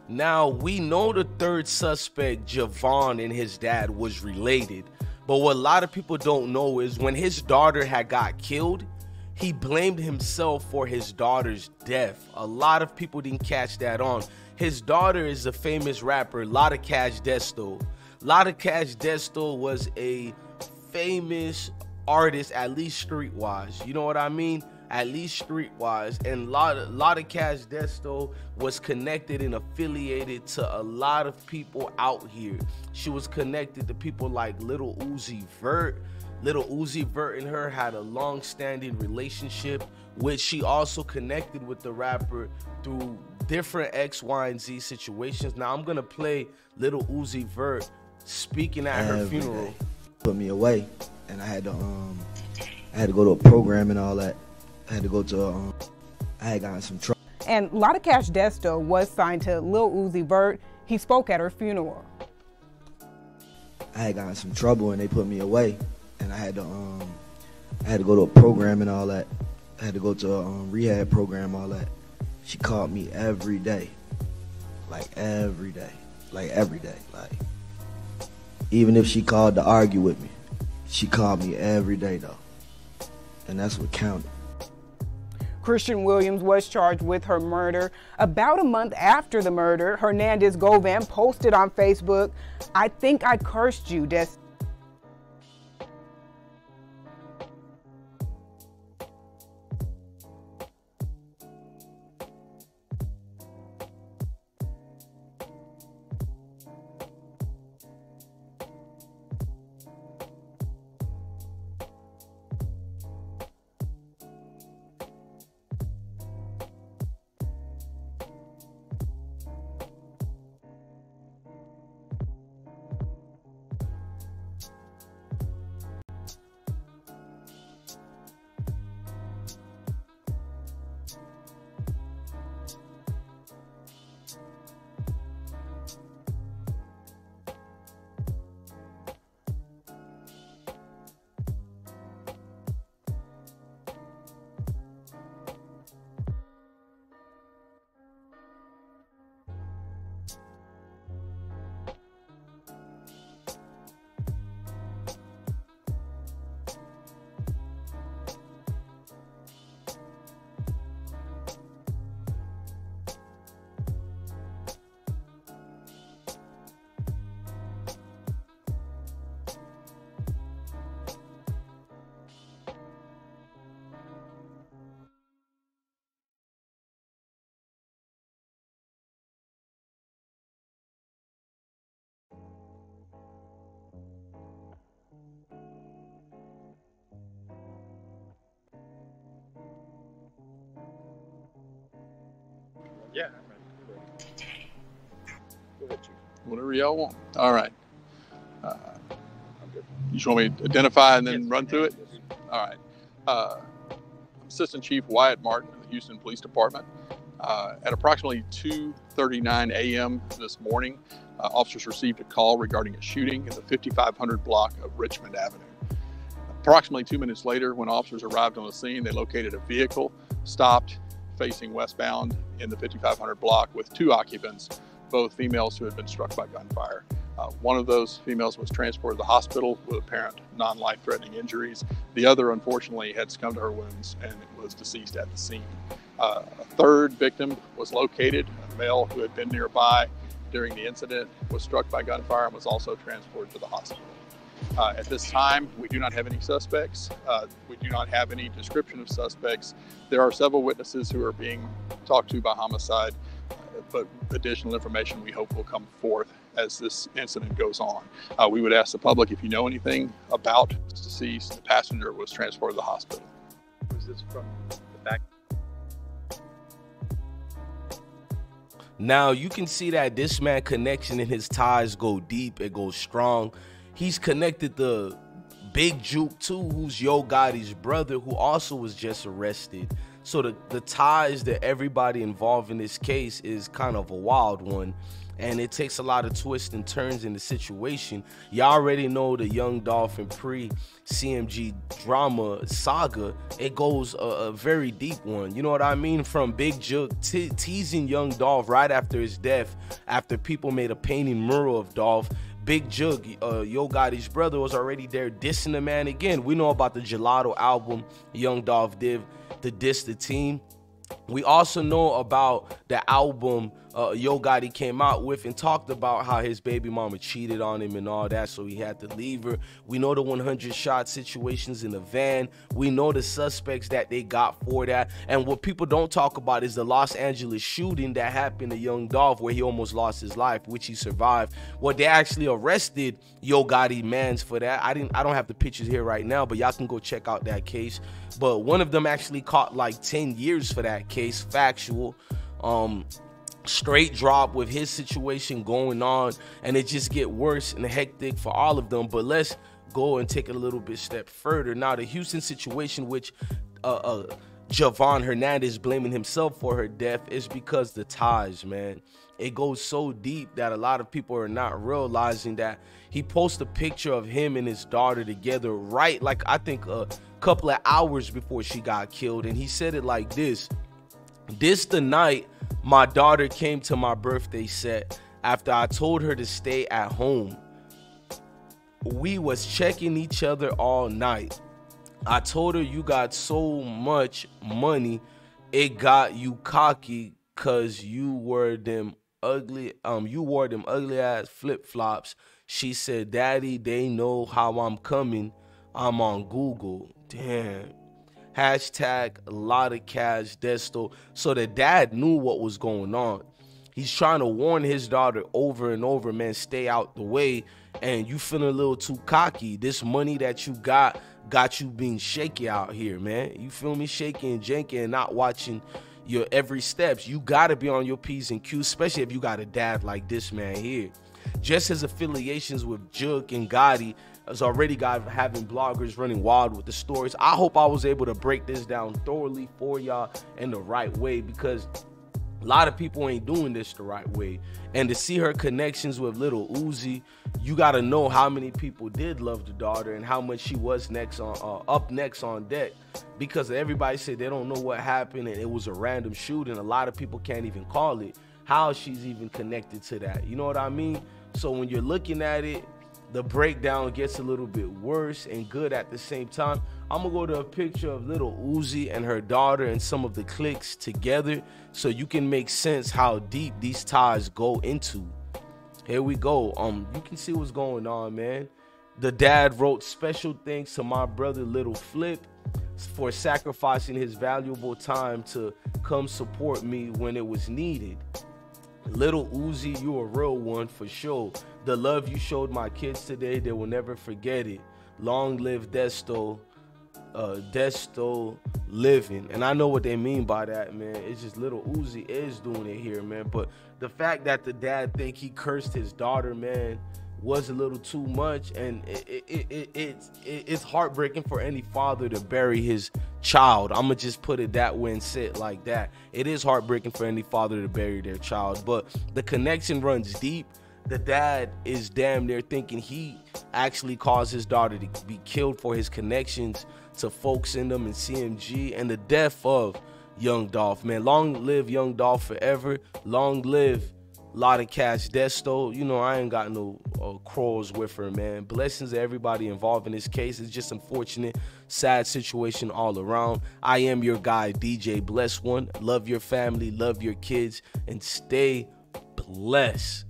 Now, we know the third suspect, Javon, and his dad was related. But what a lot of people don't know is when his daughter had got killed, he blamed himself for his daughter's death. A lot of people didn't catch that on. His daughter is a famous rapper, Lotta Desto. Lotta Desto was a famous artist, at least streetwise. You know what I mean? At least streetwise. And Lotta Desto was connected and affiliated to a lot of people out here. She was connected to people like Lil Uzi Vert. Lil Uzi Vert and her had a long-standing relationship, which she also connected with the rapper through different X, Y, and Z situations. Now I'm gonna play Lil Uzi Vert speaking at her funeral. Put me away, and I had to go to a program and all that. I had to go to I had gotten some trouble. And Lotta Desto was signed to Lil Uzi Vert. He spoke at her funeral. I had gotten some trouble and they put me away, and I had to go to a program and all that. I had to go to a rehab program, all that. She called me every day, like every day. Like even if she called to argue with me, she called me every day though, and that's what counted. Christian Williams was charged with her murder. About a month after the murder, Hernandez Govan posted on Facebook, "I think I cursed you, Desto." Yeah, I'm ready. Go ahead, Chief. Whatever y'all want. All right. I'm good. You just want me to identify and then run through it? All right. I'm Assistant Chief Wyatt Martin of the Houston Police Department. At approximately 2:39 a.m. this morning, officers received a call regarding a shooting in the 5500 block of Richmond Avenue. Approximately 2 minutes later, when officers arrived on the scene, they located a vehicle stopped facing westbound in the 5500 block with two occupants, both females who had been struck by gunfire. One of those females was transported to the hospital with apparent non-life-threatening injuries. The other, unfortunately, had succumbed to her wounds and was deceased at the scene. A third victim was located, a male who had been nearby during the incident, was struck by gunfire and was also transported to the hospital. At this time, we do not have any suspects. We do not have any description of suspects. There are several witnesses who are being talked to by homicide, but additional information we hope will come forth as this incident goes on. We would ask the public if you know anything about the deceased. The passenger was transported to the hospital. Was this from the back? Now you can see that this man connection and his ties go deep, it goes strong. He's connected to Big Juke too, who's Yo Gotti's brother, who also was just arrested. So the ties that everybody involved in this case is kind of a wild one. and it takes a lot of twists and turns in the situation. Y'all already know the Young Dolph and pre-CMG drama saga. It goes a very deep one. You know what I mean? From Big Jug teasing Young Dolph right after his death, after people made a painting mural of Dolph. Big Jug, Yo Gotti's brother, was already there dissing the man again. We know about the Gelato album Young Dolph did to diss the team. We also know about the album Yo Gotti came out with and talked about how his baby mama cheated on him and all that, so he had to leave her. We know the 100 shot situations in the van. We know the suspects that they got for that. And what people don't talk about is the Los Angeles shooting that happened to Young Dolph, where he almost lost his life, which he survived. Well, they actually arrested Yo Gotti mans for that. I don't have the pictures here right now, but y'all can go check out that case. But one of them actually caught like 10 years for that case, factual. Straight drop with his situation going on, and it just get worse and hectic for all of them. But let's go and take it a little bit step further. Now, the Houston situation, which Javon Hernandez blaming himself for her death, is because the ties, man. It goes so deep that a lot of people are not realizing that he posted a picture of him and his daughter together right, like, I think a couple of hours before she got killed. And he said it like this: "This the night my daughter came to my birthday set after I told her to stay at home. We was checking each other all night. I told her you got so much money, it got you cocky cause you wore them ugly ass flip-flops. She said, Daddy, they know how I'm coming. I'm on Google." Damn. Hashtag Lotta cash Desto. So the dad knew what was going on. He's trying to warn his daughter over and over, man, stay out the way. And you feeling a little too cocky. This money that you got you being shaky out here, man. You feel me? Shaky and janky and not watching your every steps. You got to be on your P's and Q's, especially if you got a dad like this man here. Just his affiliations with Jug and Gotti has already got having bloggers running wild with the stories. I hope I was able to break this down thoroughly for y'all in the right way, because a lot of people ain't doing this the right way. And to see her connections with Little Uzi, you got to know how many people did love the daughter and how much she was up next on deck, because everybody said they don't know what happened and it was a random shooting. A lot of people can't even call it how she's even connected to that. You know what I mean? So when you're looking at it, the breakdown gets a little bit worse and good at the same time. I'm gonna go to a picture of Little Uzi and her daughter and some of the cliques together so you can make sense how deep these ties go into. Here we go. You can see what's going on, man. The dad wrote, "Special thanks to my brother Little Flip for sacrificing his valuable time to come support me when it was needed. Little Uzi, you a real one for sure. The love you showed my kids today, they will never forget it. Long live Desto. Desto living." And I know what they mean by that, man. It's just Little Uzi is doing it here, man. But the fact that the dad think he cursed his daughter, man, was a little too much. And it's heartbreaking for any father to bury his child. I'm gonna just put it that way and say it like that. It is heartbreaking for any father to bury their child, but the connection runs deep. The dad is damn near thinking he actually caused his daughter to be killed for his connections to folks in them and CMG and the death of Young Dolph, man. Long live Young Dolph forever. Long live Lotta cash Desto. You know, I ain't got no quarrels with her, man. Blessings to everybody involved in this case. It's just unfortunate, sad situation all around. I am your guy, DJ Bless One. Love your family, love your kids, and stay blessed.